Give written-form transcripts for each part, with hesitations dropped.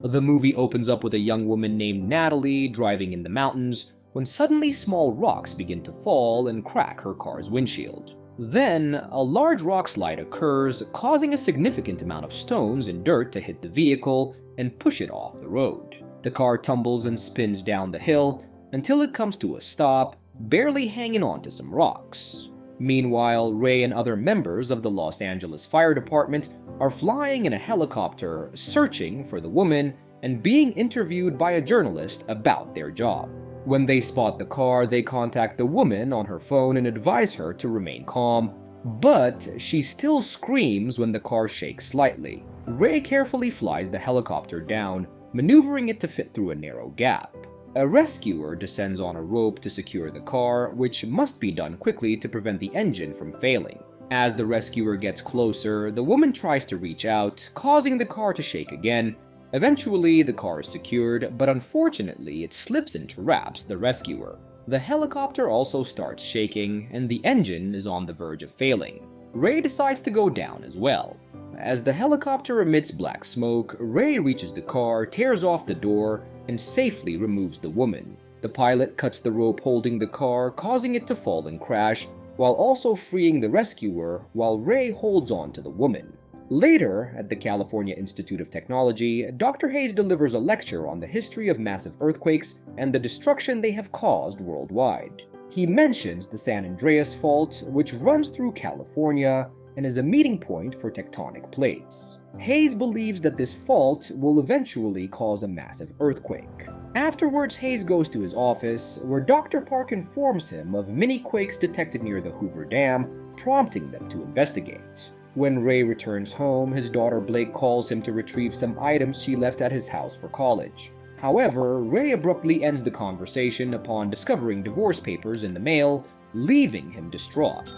The movie opens up with a young woman named Natalie driving in the mountains when suddenly small rocks begin to fall and crack her car's windshield. Then, a large rock slide occurs, causing a significant amount of stones and dirt to hit the vehicle and push it off the road. The car tumbles and spins down the hill until it comes to a stop, barely hanging on to some rocks. Meanwhile, Ray and other members of the Los Angeles Fire Department are flying in a helicopter, searching for the woman and being interviewed by a journalist about their job. When they spot the car, they contact the woman on her phone and advise her to remain calm, but she still screams when the car shakes slightly. Ray carefully flies the helicopter down, maneuvering it to fit through a narrow gap. A rescuer descends on a rope to secure the car, which must be done quickly to prevent the engine from failing. As the rescuer gets closer, the woman tries to reach out, causing the car to shake again. Eventually, the car is secured, but unfortunately, it slips and traps the rescuer. The helicopter also starts shaking, and the engine is on the verge of failing. Ray decides to go down as well. As the helicopter emits black smoke, Ray reaches the car, tears off the door, and safely removes the woman. The pilot cuts the rope holding the car, causing it to fall and crash, while also freeing the rescuer while Ray holds on to the woman. Later, at the California Institute of Technology, Dr. Hayes delivers a lecture on the history of massive earthquakes and the destruction they have caused worldwide. He mentions the San Andreas Fault, which runs through California and is a meeting point for tectonic plates. Hayes believes that this fault will eventually cause a massive earthquake. Afterwards, Hayes goes to his office, where Dr. Park informs him of mini quakes detected near the Hoover Dam, prompting them to investigate. When Ray returns home, his daughter Blake calls him to retrieve some items she left at his house for college. However, Ray abruptly ends the conversation upon discovering divorce papers in the mail, leaving him distraught.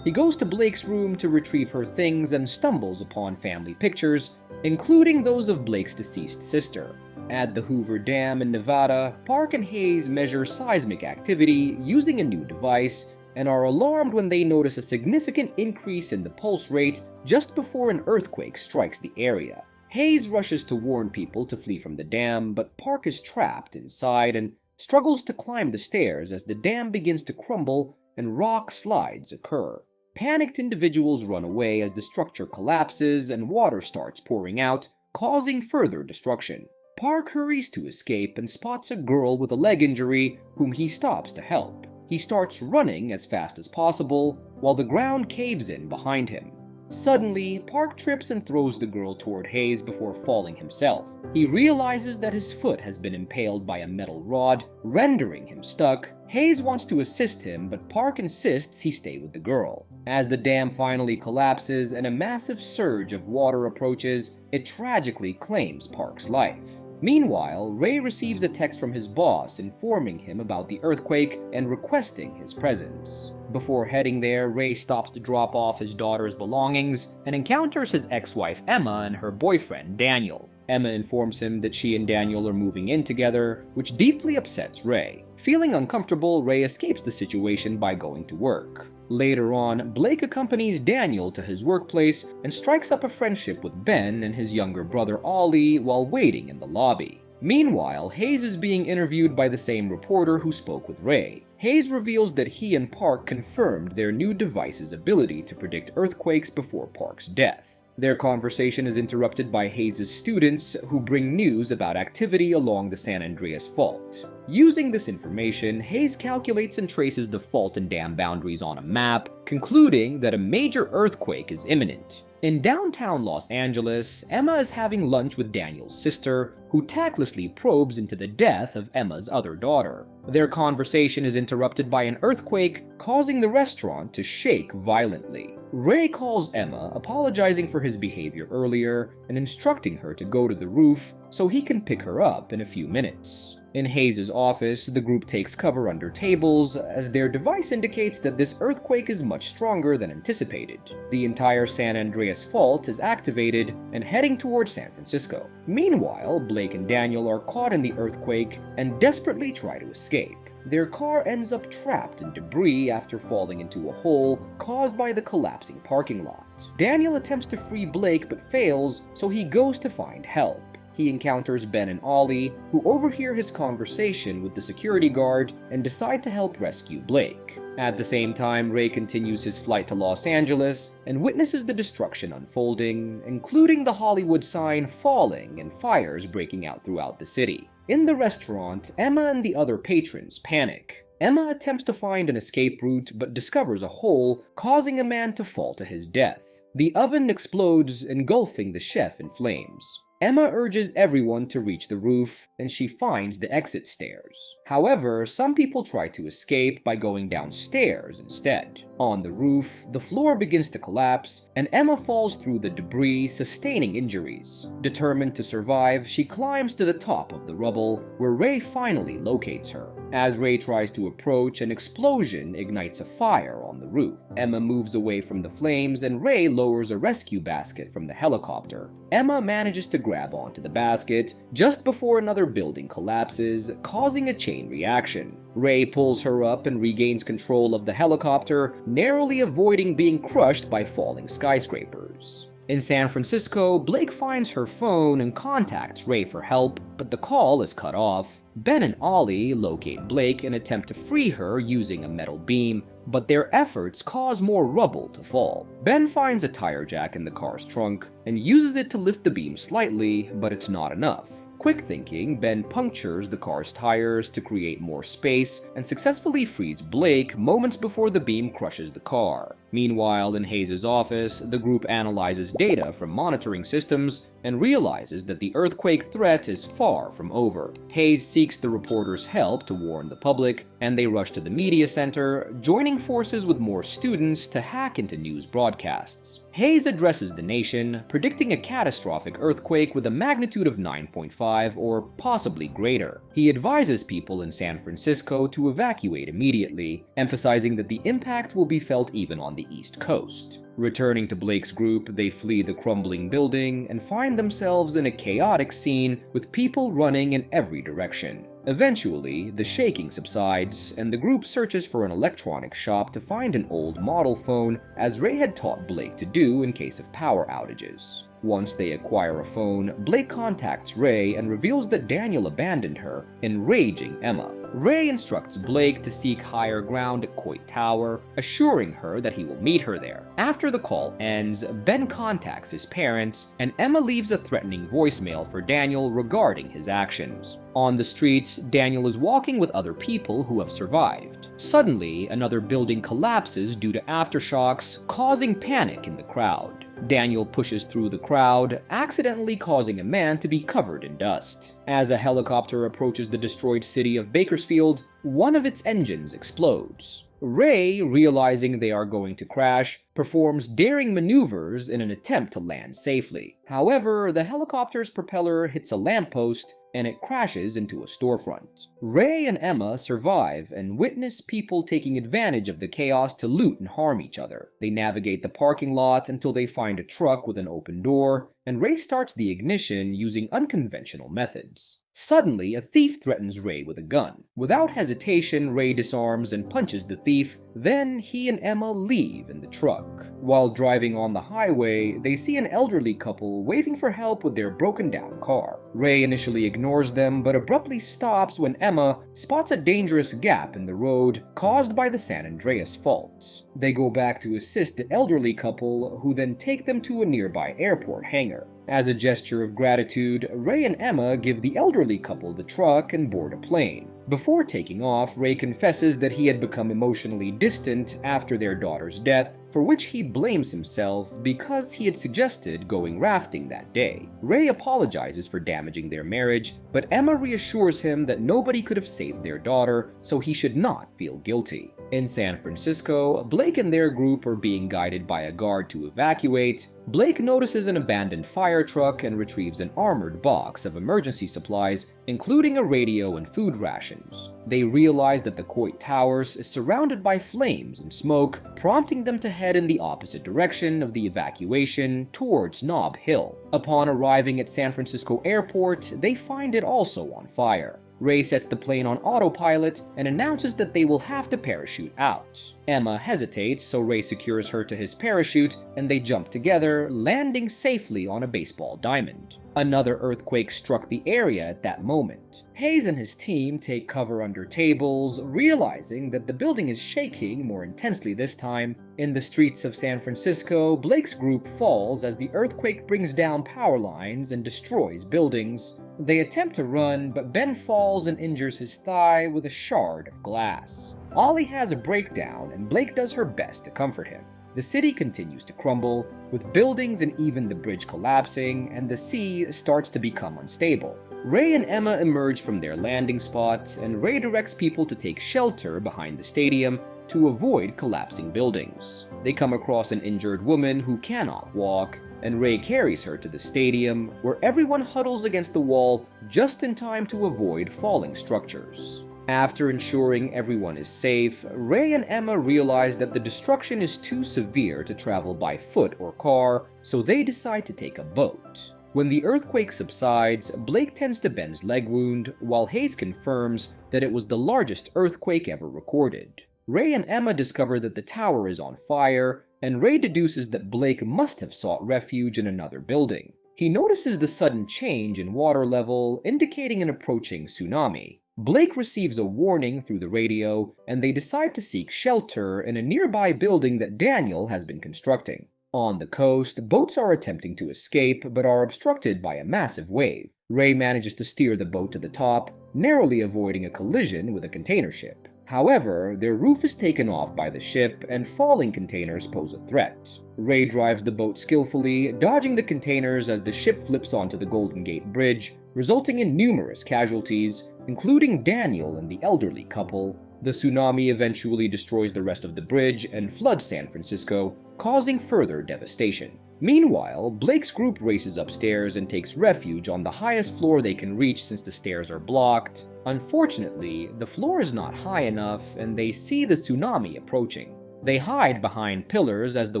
He goes to Blake's room to retrieve her things and stumbles upon family pictures, including those of Blake's deceased sister. At the Hoover Dam in Nevada, Park and Hayes measure seismic activity using a new device and are alarmed when they notice a significant increase in the pulse rate just before an earthquake strikes the area. Hayes rushes to warn people to flee from the dam, but Park is trapped inside and struggles to climb the stairs as the dam begins to crumble and rock slides occur. Panicked individuals run away as the structure collapses and water starts pouring out, causing further destruction. Park hurries to escape and spots a girl with a leg injury whom he stops to help. He starts running as fast as possible while the ground caves in behind him. Suddenly, Park trips and throws the girl toward Hayes before falling himself. He realizes that his foot has been impaled by a metal rod, rendering him stuck. Hayes wants to assist him, but Park insists he stay with the girl. As the dam finally collapses and a massive surge of water approaches, it tragically claims Park's life. Meanwhile, Ray receives a text from his boss informing him about the earthquake and requesting his presence. Before heading there, Ray stops to drop off his daughter's belongings and encounters his ex-wife Emma and her boyfriend Daniel. Emma informs him that she and Daniel are moving in together, which deeply upsets Ray. Feeling uncomfortable, Ray escapes the situation by going to work. Later on, Blake accompanies Daniel to his workplace and strikes up a friendship with Ben and his younger brother Ollie while waiting in the lobby. Meanwhile, Hayes is being interviewed by the same reporter who spoke with Ray. Hayes reveals that he and Park confirmed their new device's ability to predict earthquakes before Park's death. Their conversation is interrupted by Hayes' students, who bring news about activity along the San Andreas Fault. Using this information, Hayes calculates and traces the fault and dam boundaries on a map, concluding that a major earthquake is imminent. In downtown Los Angeles, Emma is having lunch with Daniel's sister, who tactlessly probes into the death of Emma's other daughter. Their conversation is interrupted by an earthquake, causing the restaurant to shake violently. Ray calls Emma, apologizing for his behavior earlier and instructing her to go to the roof so he can pick her up in a few minutes. In Hayes' office, the group takes cover under tables, as their device indicates that this earthquake is much stronger than anticipated. The entire San Andreas Fault is activated and heading towards San Francisco. Meanwhile, Blake and Daniel are caught in the earthquake and desperately try to escape. Their car ends up trapped in debris after falling into a hole caused by the collapsing parking lot. Daniel attempts to free Blake but fails, so he goes to find help. he encounters Ben and Ollie, who overhear his conversation with the security guard and decide to help rescue Blake. At the same time, Ray continues his flight to Los Angeles and witnesses the destruction unfolding, including the Hollywood sign falling and fires breaking out throughout the city. In the restaurant, Emma and the other patrons panic. Emma attempts to find an escape route but discovers a hole, causing a man to fall to his death. The oven explodes, engulfing the chef in flames. Emma urges everyone to reach the roof, and she finds the exit stairs. However, some people try to escape by going downstairs instead. On the roof, the floor begins to collapse, and Emma falls through the debris, sustaining injuries. Determined to survive, she climbs to the top of the rubble, where Ray finally locates her. As Ray tries to approach, an explosion ignites a fire on the roof. Emma moves away from the flames, and Ray lowers a rescue basket from the helicopter. Emma manages to grab onto the basket just before another building collapses, causing a chain reaction. Ray pulls her up and regains control of the helicopter, narrowly avoiding being crushed by falling skyscrapers. In San Francisco, Blake finds her phone and contacts Ray for help, but the call is cut off. Ben and Ollie locate Blake and attempt to free her using a metal beam, but their efforts cause more rubble to fall. Ben finds a tire jack in the car's trunk and uses it to lift the beam slightly, but it's not enough. Quick thinking, Ben punctures the car's tires to create more space and successfully frees Blake moments before the beam crushes the car. Meanwhile, in Hayes' office, the group analyzes data from monitoring systems and realizes that the earthquake threat is far from over. Hayes seeks the reporters' help to warn the public, and they rush to the media center, joining forces with more students to hack into news broadcasts. Hayes addresses the nation, predicting a catastrophic earthquake with a magnitude of 9.5 or possibly greater. He advises people in San Francisco to evacuate immediately, emphasizing that the impact will be felt even on the East Coast. Returning to Blake's group, they flee the crumbling building and find themselves in a chaotic scene with people running in every direction. Eventually, the shaking subsides, and the group searches for an electronics shop to find an old model phone, as Ray had taught Blake to do in case of power outages. Once they acquire a phone, Blake contacts Ray and reveals that Daniel abandoned her, enraging Emma. Ray instructs Blake to seek higher ground at Quake Tower, assuring her that he will meet her there. After the call ends, Ben contacts his parents, and Emma leaves a threatening voicemail for Daniel regarding his actions. On the streets, Daniel is walking with other people who have survived. Suddenly, another building collapses due to aftershocks, causing panic in the crowd. Daniel pushes through the crowd, accidentally causing a man to be covered in dust. As a helicopter approaches the destroyed city of Bakersfield, one of its engines explodes. Ray, realizing they are going to crash, performs daring maneuvers in an attempt to land safely. However, the helicopter's propeller hits a lamppost and it crashes into a storefront. Ray and Emma survive and witness people taking advantage of the chaos to loot and harm each other. They navigate the parking lot until they find a truck with an open door, and Ray starts the ignition using unconventional methods. Suddenly, a thief threatens Ray with a gun. Without hesitation, Ray disarms and punches the thief, then he and Emma leave in the truck. While driving on the highway, they see an elderly couple waving for help with their broken-down car. Ray initially ignores them, but abruptly stops when Emma spots a dangerous gap in the road caused by the San Andreas fault. They go back to assist the elderly couple, who then take them to a nearby airport hangar. As a gesture of gratitude, Ray and Emma give the elderly couple the truck and board a plane. Before taking off, Ray confesses that he had become emotionally distant after their daughter's death, for which he blames himself because he had suggested going rafting that day. Ray apologizes for damaging their marriage, but Emma reassures him that nobody could have saved their daughter, so he should not feel guilty. In San Francisco, Blake and their group are being guided by a guard to evacuate. Blake notices an abandoned fire truck and retrieves an armored box of emergency supplies, including a radio and food rations. They realize that the Quake Towers is surrounded by flames and smoke, prompting them to head in the opposite direction of the evacuation towards Nob Hill. Upon arriving at San Francisco Airport, they find it also on fire. Ray sets the plane on autopilot and announces that they will have to parachute out. Emma hesitates, so Ray secures her to his parachute, and they jump together, landing safely on a baseball diamond. Another earthquake struck the area at that moment. Hayes and his team take cover under tables, realizing that the building is shaking more intensely this time. In the streets of San Francisco, Blake's group falls as the earthquake brings down power lines and destroys buildings. They attempt to run, but Ben falls and injures his thigh with a shard of glass. Ollie has a breakdown, and Blake does her best to comfort him. The city continues to crumble, with buildings and even the bridge collapsing, and the sea starts to become unstable. Ray and Emma emerge from their landing spot, and Ray directs people to take shelter behind the stadium to avoid collapsing buildings. They come across an injured woman who cannot walk, and Ray carries her to the stadium, where everyone huddles against the wall just in time to avoid falling structures. After ensuring everyone is safe, Ray and Emma realize that the destruction is too severe to travel by foot or car, so they decide to take a boat. When the earthquake subsides, Blake tends to Ben's leg wound, while Hayes confirms that it was the largest earthquake ever recorded. Ray and Emma discover that the tower is on fire, and Ray deduces that Blake must have sought refuge in another building. He notices the sudden change in water level, indicating an approaching tsunami. Blake receives a warning through the radio, and they decide to seek shelter in a nearby building that Daniel has been constructing. On the coast, boats are attempting to escape, but are obstructed by a massive wave. Ray manages to steer the boat to the top, narrowly avoiding a collision with a container ship. However, their roof is taken off by the ship, and falling containers pose a threat. Ray drives the boat skillfully, dodging the containers as the ship flips onto the Golden Gate Bridge, resulting in numerous casualties, including Daniel and the elderly couple. The tsunami eventually destroys the rest of the bridge and floods San Francisco, causing further devastation. Meanwhile, Blake's group races upstairs and takes refuge on the highest floor they can reach since the stairs are blocked. Unfortunately, the floor is not high enough, and they see the tsunami approaching. They hide behind pillars as the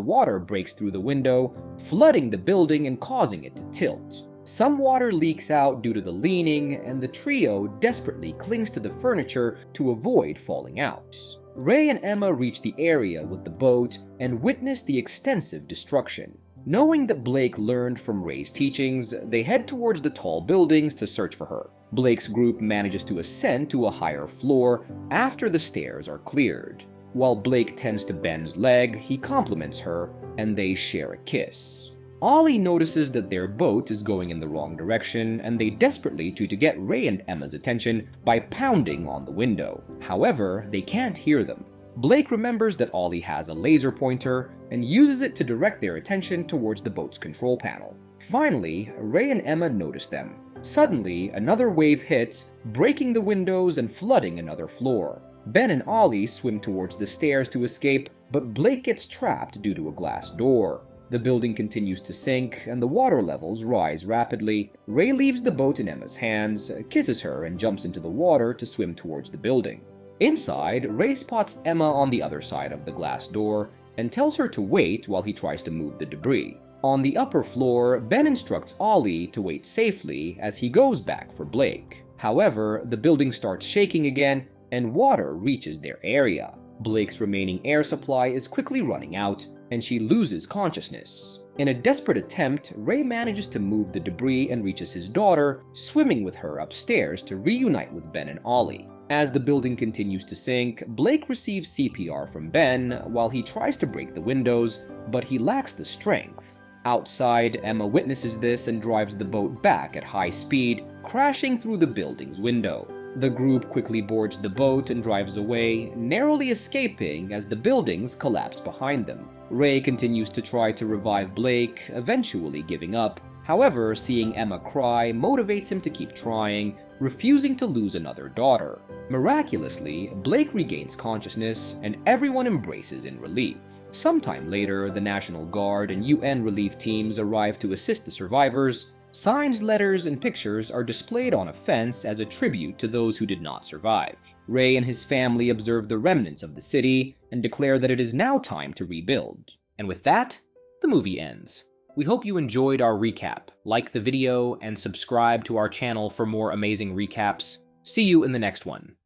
water breaks through the window, flooding the building and causing it to tilt. Some water leaks out due to the leaning, and the trio desperately clings to the furniture to avoid falling out. Ray and Emma reach the area with the boat and witness the extensive destruction. Knowing that Blake learned from Ray's teachings, they head towards the tall buildings to search for her. Blake's group manages to ascend to a higher floor after the stairs are cleared. While Blake tends to Ben's leg, he compliments her, and they share a kiss. Ollie notices that their boat is going in the wrong direction, and they desperately try to get Ray and Emma's attention by pounding on the window. However, they can't hear them. Blake remembers that Ollie has a laser pointer and uses it to direct their attention towards the boat's control panel. Finally, Ray and Emma notice them. Suddenly, another wave hits, breaking the windows and flooding another floor. Ben and Ollie swim towards the stairs to escape, but Blake gets trapped due to a glass door. The building continues to sink, and the water levels rise rapidly. Ray leaves the boat in Emma's hands, kisses her, and jumps into the water to swim towards the building. Inside, Ray spots Emma on the other side of the glass door, and tells her to wait while he tries to move the debris. On the upper floor, Ben instructs Ollie to wait safely as he goes back for Blake. However, the building starts shaking again, and water reaches their area. Blake's remaining air supply is quickly running out, and she loses consciousness. In a desperate attempt, Ray manages to move the debris and reaches his daughter, swimming with her upstairs to reunite with Ben and Ollie. As the building continues to sink, Blake receives CPR from Ben while he tries to break the windows, but he lacks the strength. Outside, Emma witnesses this and drives the boat back at high speed, crashing through the building's window. The group quickly boards the boat and drives away, narrowly escaping as the buildings collapse behind them. Ray continues to try to revive Blake, eventually giving up. However, seeing Emma cry motivates him to keep trying, refusing to lose another daughter. Miraculously, Blake regains consciousness, and everyone embraces in relief. Sometime later, the National Guard and UN relief teams arrive to assist the survivors. Signs, letters, and pictures are displayed on a fence as a tribute to those who did not survive. Ray and his family observe the remnants of the city and declare that it is now time to rebuild. And with that, the movie ends. We hope you enjoyed our recap. Like the video and subscribe to our channel for more amazing recaps. See you in the next one.